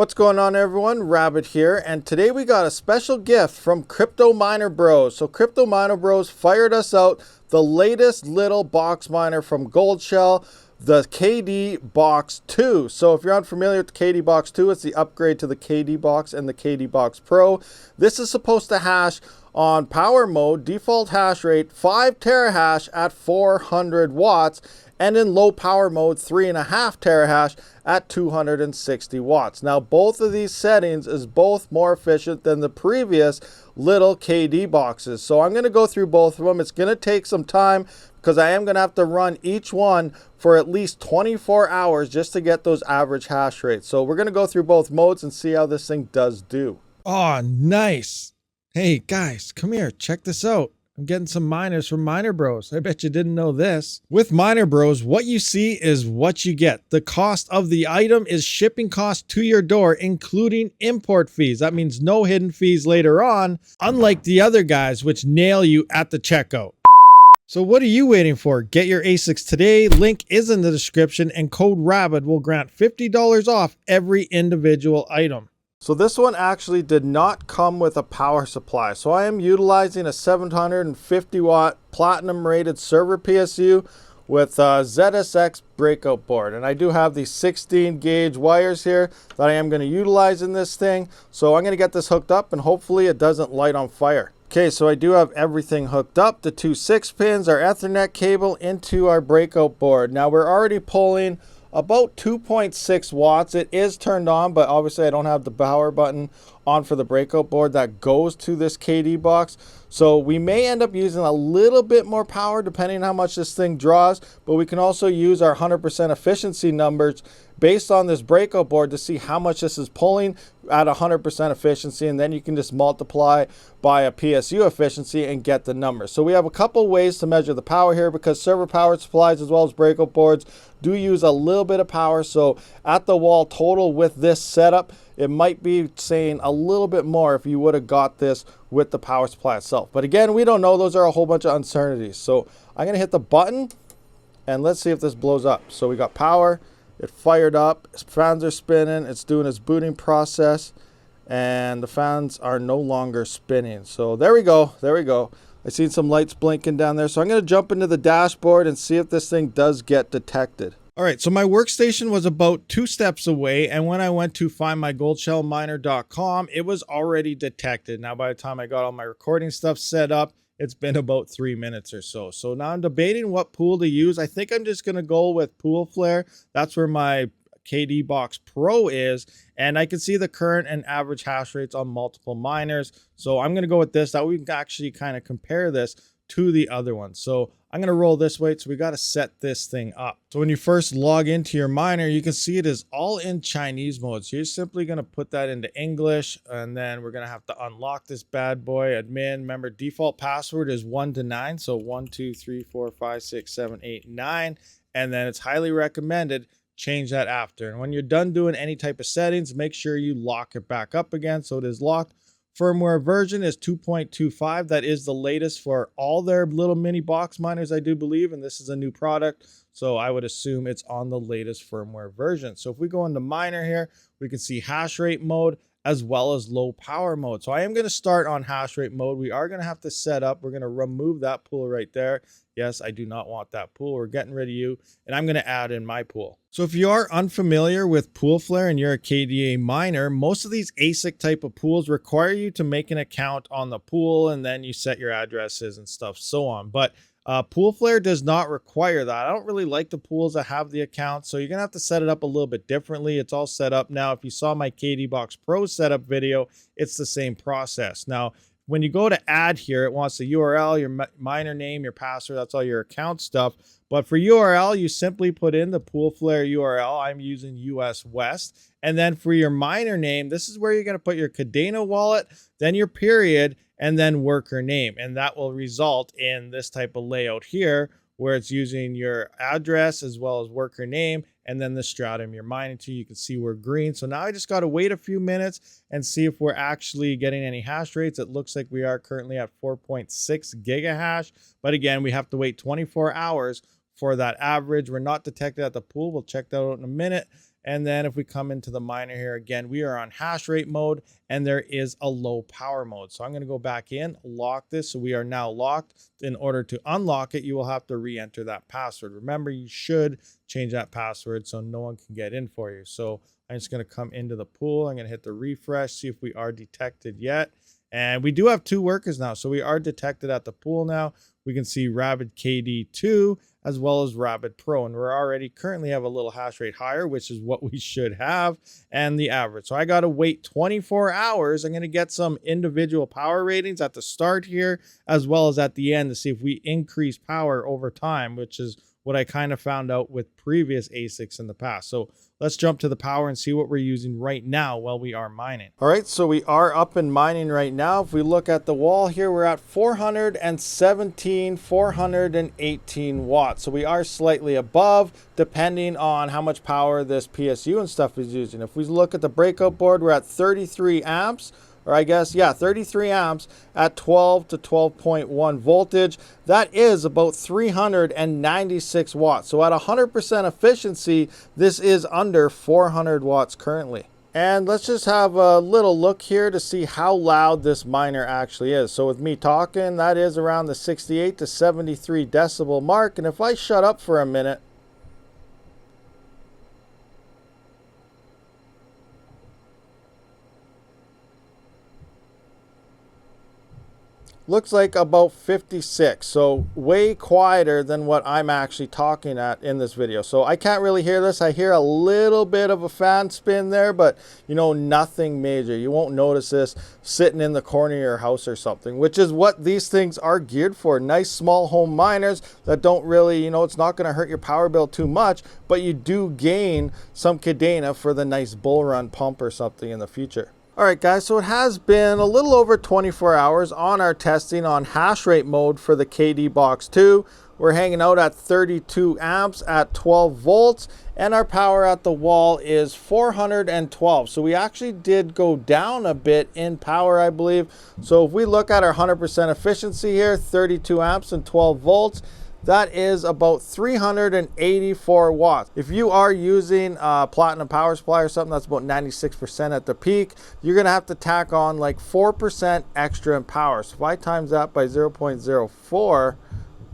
What's going on, everyone? Rabid here, and today we got a special gift from Crypto Miner Bros. So Crypto Miner Bros fired us out the latest little box miner from Gold Shell, the KD Box 2. So if you're unfamiliar with the KD Box 2, it's the upgrade to the KD Box and the KD Box Pro. This is supposed to hash on power mode, default hash rate 5 terahash at 400 watts, and in low power mode 3.5 terahash at 260 watts. Now both of these settings is both more efficient than the previous little KD boxes. So I'm going to go through both of them. It's going to take some time because I am going to have to run each one for at least 24 hours just to get those average hash rates. So we're going to go through both modes and see how this thing does do. Oh, nice. Hey guys, come here, check this out. I'm getting some miners from Miner Bros. I bet you didn't know this. With Miner Bros, what you see is what you get. The cost of the item is shipping cost to your door, including import fees. That means no hidden fees later on, unlike the other guys which nail you at the checkout. So what are you waiting for? Get your ASICs today. Link is in the description, and code RABID will grant $50 off every individual item. So this one actually did not come with a power supply. So I am utilizing a 750 watt platinum rated server PSU with a ZSX breakout board. And I do have these 16 gauge wires here that I am going to utilize in this thing. So I'm going to get this hooked up and hopefully it doesn't light on fire. Okay, so I do have everything hooked up. The two 6 pins, our Ethernet cable into our breakout board. Now we're already pulling about 2.6 watts. It is turned on, but obviously I don't have the power button on for the breakout board that goes to this KD box. So we may end up using a little bit more power depending on how much this thing draws, but we can also use our 100% efficiency numbers based on this breakout board to see how much this is pulling at 100% efficiency, and then you can just multiply by a PSU efficiency and get the number. So we have a couple ways to measure the power here because server power supplies as well as breakout boards do use a little bit of power. So at the wall total with this setup, it might be saying a little bit more if you would have got this with the power supply itself. But again, we don't know. Those are a whole bunch of uncertainties. So I'm going to hit the button and let's see if this blows up. So we got power. It fired up, fans are spinning, it's doing its booting process, and the fans are no longer spinning. So there we go, there we go. I seen some lights blinking down there. So I'm gonna jump into the dashboard and see if this thing does get detected. All right, so my workstation was about 2 steps away, and when I went to findmygoldshellminer.com, it was already detected. Now, by the time I got all my recording stuff set up, it's been about 3 minutes or so. So now I'm debating what pool to use. I think I'm just going to go with Pool Flare. That's where my KD Box Pro is. And I can see the current and average hash rates on multiple miners. So I'm going to go with this. That we can actually kind of compare this to the other one. So I'm going to roll this way. So we got to set this thing up. So when you first log into your miner, you can see it is all in Chinese mode. So you're simply going to put that into English, and then we're going to have to unlock this bad boy. Admin, remember default password is 1 to 9. So 1, 2, 3, 4, 5, 6, 7, 8, 9. And then it's highly recommended change that after. And when you're done doing any type of settings, make sure you lock it back up again so it is locked. Firmware version is 2.25. That is the latest for all their little mini box miners, I do believe, and this is a new product, so I would assume it's on the latest firmware version. So if we go into miner here, we can see hash rate mode as well as low power mode. So I am going to start on hash rate mode. We are going to have to set up. We're going to remove that pool right there. Yes, I do not want that pool. We're getting rid of you, and I'm going to add in my pool. So if you are unfamiliar with Pool Flare and you're a KDA miner, most of these ASIC type of pools require you to make an account on the pool, and then you set your addresses and stuff, so on. But Pool Flare does not require that. I don't really like the pools that have the account, so you're going to have to set it up a little bit differently. It's all set up now. If you saw my KD Box Pro setup video, it's the same process. Now, when you go to add here, it wants the URL, your miner name, your password, that's all your account stuff. But for URL, you simply put in the Pool Flare URL. I'm using US West. And then for your miner name, this is where you're going to put your kadena wallet, then your period, and then worker name. And that will result in this type of layout here, where it's using your address as well as worker name, and then the stratum you're mining to. You can see we're green. So now I just got to wait a few minutes and see if we're actually getting any hash rates. It looks like we are currently at 4.6 gigahash. But again, we have to wait 24 hours for that average. We're not detected at the pool. We'll check that out in a minute. And then if we come into the miner here again, we are on hash rate mode and there is a low power mode. So I'm going to go back in, lock this. So we are now locked. In order to unlock it, you will have to re-enter that password. Remember, you should change that password so no one can get in for you. So I'm just going to come into the pool. I'm going to hit the refresh, see if we are detected yet. And we do have 2 workers now. So we are detected at the pool now. We can see Rabid KD2 as well as Rabid Pro. And we're already currently have a little hash rate higher, which is what we should have, and the average. So I got to wait 24 hours. I'm going to get some individual power ratings at the start here, as well as at the end to see if we increase power over time, which is what I kind of found out with previous ASICs in the past. So let's jump to the power and see what we're using right now while we are mining. All right, so we are up and mining right now. If we look at the wall here, we're at 418 watts. So we are slightly above, depending on how much power this PSU and stuff is using. If we look at the breakout board, we're at 33 amps. Or I guess, yeah, 33 amps at 12 to 12.1 voltage. That is about 396 watts. So at 100% efficiency, this is under 400 watts currently. And let's just have a little look here to see how loud this miner actually is. So with me talking, that is around the 68 to 73 decibel mark. And if I shut up for a minute, looks like about 56, so way quieter than what I'm actually talking at in this video. So I can't really hear this. I hear a little bit of a fan spin there, but you know, nothing major. You won't notice this sitting in the corner of your house or something, which is what these things are geared for. Nice small home miners that don't really, you know, it's not going to hurt your power bill too much, but you do gain some kadena for the nice bull run pump or something in the future. All right, guys, so it has been a little over 24 hours on our testing on hash rate mode for the KD Box 2. We're hanging out at 32 amps at 12 volts, and our power at the wall is 412. So we actually did go down a bit in power, I believe. So if we look at our 100% efficiency here, 32 amps and 12 volts, that is about 384 watts. If you are using a platinum power supply or something that's about 96% at the peak, you're gonna have to tack on like 4% extra in power. So if I times that by 0.04,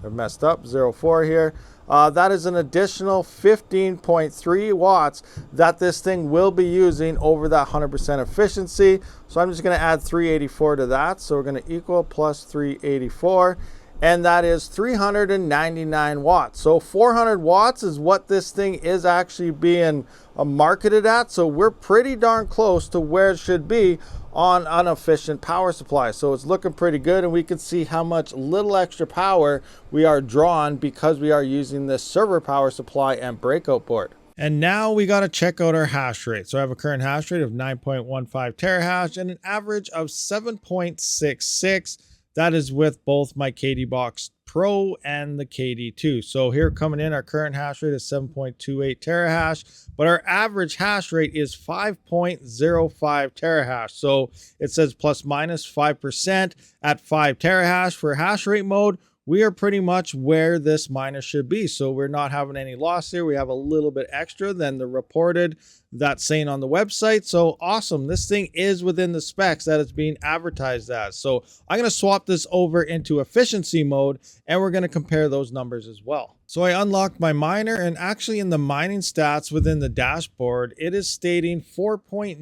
I messed up, 0.4 here, that is an additional 15.3 watts that this thing will be using over that 100% efficiency. So I'm just gonna add 384 to that. So we're gonna equal plus 384. And that is 399 watts. So 400 watts is what this thing is actually being marketed at. So we're pretty darn close to where it should be on an efficient power supply. So it's looking pretty good, and we can see how much little extra power we are drawing because we are using this server power supply and breakout board. And now we got to check out our hash rate. So I have a current hash rate of 9.15 terahash and an average of 7.66. That is with both my KD Box Pro and the KD2. So here coming in, our current hash rate is 7.28 terahash, but our average hash rate is 5.05 terahash. So it says plus minus 5% at 5 terahash for hash rate mode. We are pretty much where this miner should be. So we're not having any loss here. We have a little bit extra than the reported that's saying on the website. So awesome. This thing is within the specs that it's being advertised as. So I'm going to swap this over into efficiency mode, and we're going to compare those numbers as well. So I unlocked my miner, and actually in the mining stats within the dashboard, it is stating 4.9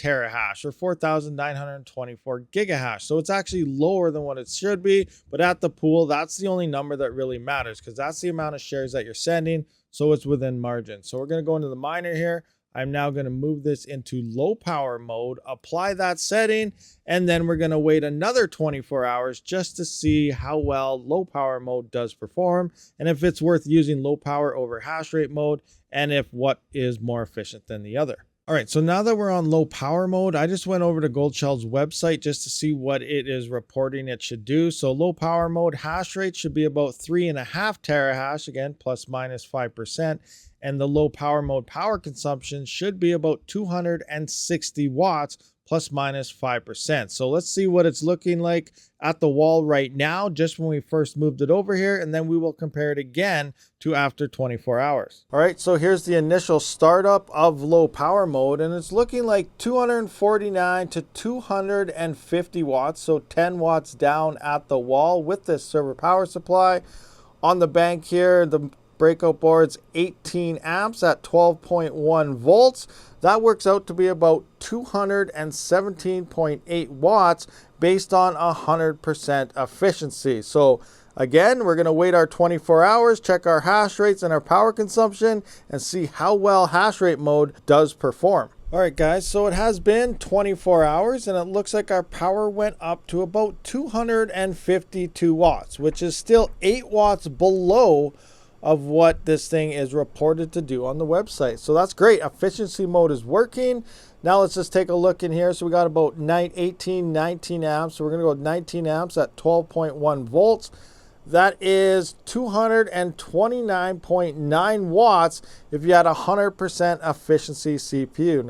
terahash or 4,924 gigahash. So it's actually lower than what it should be, but at the pool, that's the only number that really matters because that's the amount of shares that you're sending. So it's within margin. So we're going to go into the miner here. I'm now going to move this into low power mode, apply that setting, and then we're going to wait another 24 hours just to see how well low power mode does perform and if it's worth using low power over hash rate mode and if what is more efficient than the other. All right, so now that we're on low power mode, I just went over to Goldshell's website just to see what it is reporting it should do. So low power mode hash rate should be about 3.5 terahash, again, plus minus 5%. And the low power mode power consumption should be about 260 watts, plus minus 5%. So let's see what it's looking like at the wall right now, just when we first moved it over here, and then we will compare it again to after 24 hours. All right, so here's the initial startup of low power mode, and it's looking like 249 to 250 watts, so 10 watts down at the wall with this server power supply. On the bank here, the breakout board's 18 amps at 12.1 volts. That works out to be about 217.8 watts based on 100% efficiency. So again, we're going to wait our 24 hours, check our hash rates and our power consumption, and see how well hash rate mode does perform. All right, guys, so it has been 24 hours, and it looks like our power went up to about 252 watts, which is still 8 watts below of what this thing is reported to do on the website. So that's great. Efficiency mode is working. Now let's just take a look in here. So we got about 19 amps. So we're going to go with 19 amps at 12.1 volts. That is 229.9 watts if you had 100% efficiency CPU,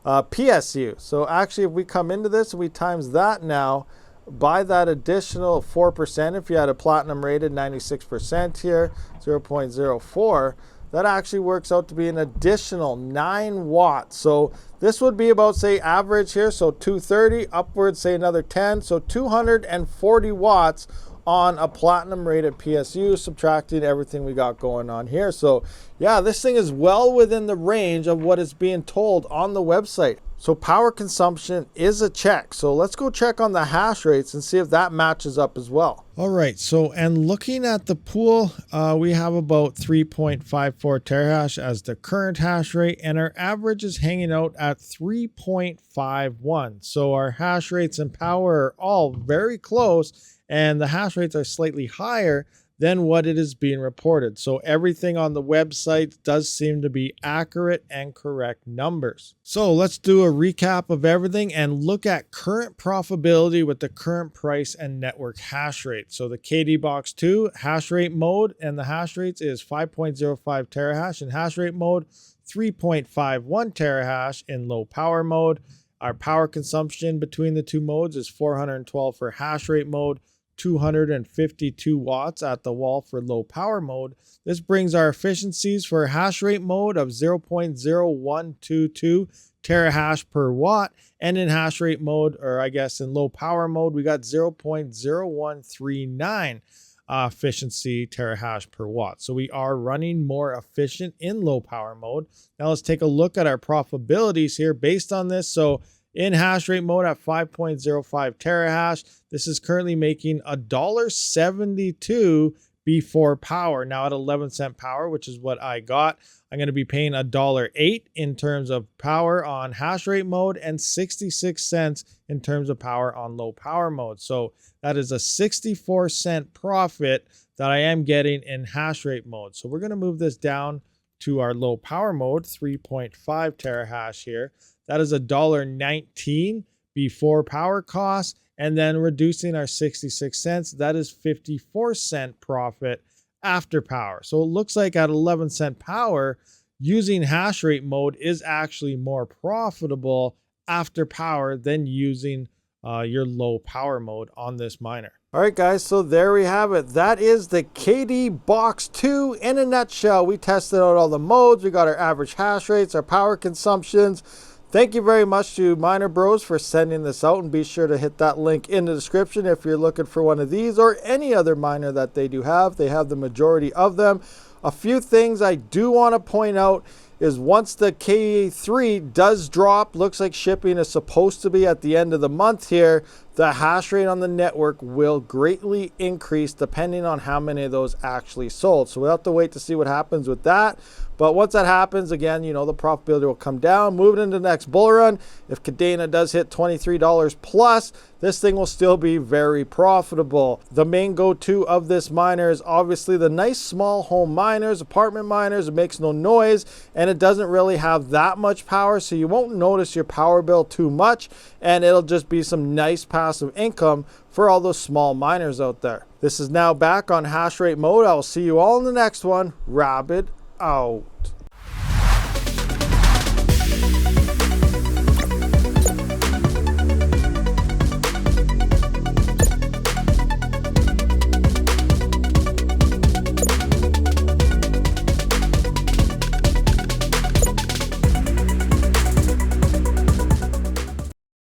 PSU. So actually, if we come into this and we times that now by that additional 4%, if you had a platinum rated 96% here, 0.04, that actually works out to be an additional 9 watts. So this would be about, say, average here, so 230, upwards, say another 10, so 240 watts on a platinum rated PSU, subtracting everything we got going on here. So yeah, this thing is well within the range of what is being told on the website. So power consumption is a check. So let's go check on the hash rates and see if that matches up as well. All right, so and looking at the pool, we have about 3.54 terahash as the current hash rate, and our average is hanging out at 3.51. So our hash rates and power are all very close, and the hash rates are slightly higher than what it is being reported. So everything on the website does seem to be accurate and correct numbers. So let's do a recap of everything and look at current profitability with the current price and network hash rate. So the KD Box 2 hash rate mode and the hash rates is 5.05 terahash in hash rate mode, 3.51 terahash in low power mode. Our power consumption between the two modes is 412 for hash rate mode, 252 watts at the wall for low power mode. This brings our efficiencies for hash rate mode of 0.0122 terahash per watt, and in hash rate mode, or I guess in low power mode, we got 0.0139 efficiency terahash per watt. So we are running more efficient in low power mode. Now let's take a look at our profitabilities here based on this. So in hash rate mode at 5.05 terahash, this is currently making $1.72 before power. Now at 11-cent power, which is what I got, I'm going to be paying $1.08 in terms of power on hash rate mode and 66 cents in terms of power on low power mode. So that is a 64-cent profit that I am getting in hash rate mode. So we're going to move this down to our low power mode, 3.5 terahash here. That is $1.19 before power costs, and then reducing our 66 cents, that is 54-cent profit after power. So it looks like at 11-cent power, using hash rate mode is actually more profitable after power than using your low power mode on this miner. All right, guys, so there we have it. That is the KD Box 2 in a nutshell. We tested out all the modes. We got our average hash rates, our power consumptions. Thank you very much to Miner Bros for sending this out, and be sure to hit that link in the description if you're looking for one of these or any other miner that they do have. They have the majority of them. A few things I do want to point out is once the KA3 does drop, looks like shipping is supposed to be at the end of the month here, the hash rate on the network will greatly increase depending on how many of those actually sold. So we'll have to wait to see what happens with that. But once that happens, again, you know, the profitability will come down. Moving into the next bull run, if Kadena does hit $23 plus, this thing will still be very profitable. The main go-to of this miner is obviously the nice small home miners, apartment miners. It makes no noise, and it doesn't really have that much power, so you won't notice your power bill too much, and it'll just be some nice passive income for all those small miners out there. This is now back on hash rate mode. I will see you all in the next one. Rabid out.